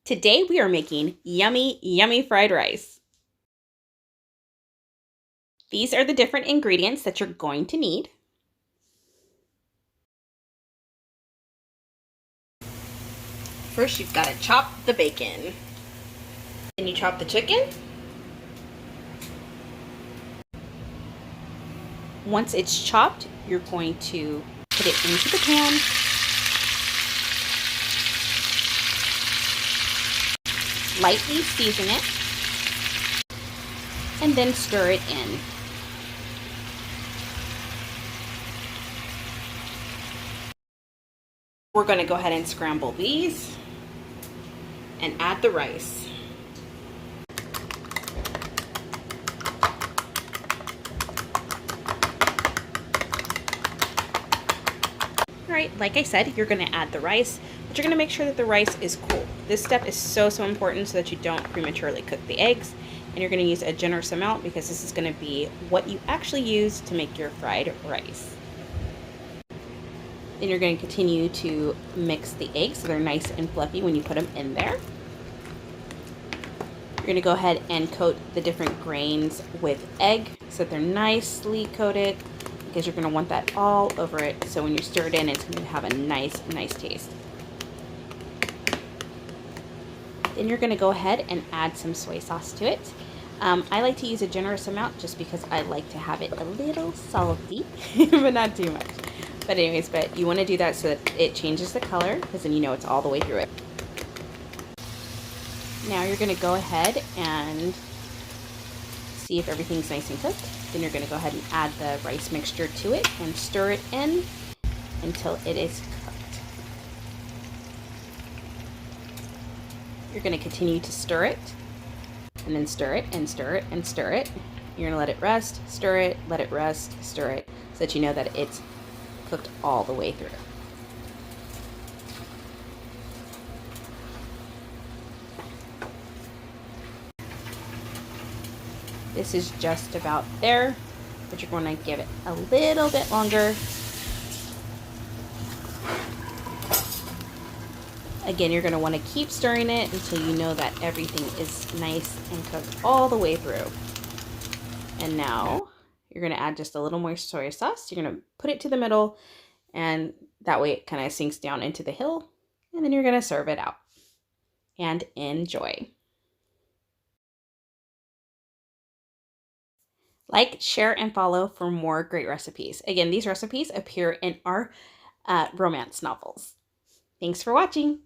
Today we are making yummy, yummy fried rice. These are the different ingredients that you're going to need. First, you've got to chop the bacon. Then you chop the chicken. Once it's chopped, you're going to put it into the pan. Lightly season it. And then stir it in. We're going to go ahead and scramble these and add the rice. All right, like I said, you're going to add the rice, but you're going to make sure that the rice is cool. This step is so important so that you don't prematurely cook the eggs, and you're going to use a generous amount because this is going to be what you actually use to make your fried rice. Then you're going to continue to mix the eggs so they're nice and fluffy when you put them in there. You're going to go ahead and coat the different grains with egg so that they're nicely coated, because you're going to want that all over it. So when you stir it in, it's going to have a nice taste. Then you're going to go ahead and add some soy sauce to it. I like to use a generous amount just because I like to have it a little salty, but not too much. But anyways, you want to do that so that it changes the color, because then you know it's all the way through it. Now you're going to go ahead and see if everything's nice and cooked. Then you're going to go ahead and add the rice mixture to it and stir it in until it is cooked. You're going to continue to stir it, and then stir it and stir it and stir it. You're going to let it rest, stir it, let it rest, stir it, so that you know that it's cooked all the way through. This is just about there, but you're going to give it a little bit longer. Again, you're going to want to keep stirring it until you know that everything is nice and cooked all the way through. And now you're going to add just a little more soy sauce. You're going to put it to the middle, and that way it kind of sinks down into the hill. And then you're going to serve it out. And enjoy. Like, share, and follow for more great recipes. Again, these recipes appear in our romance novels. Thanks for watching.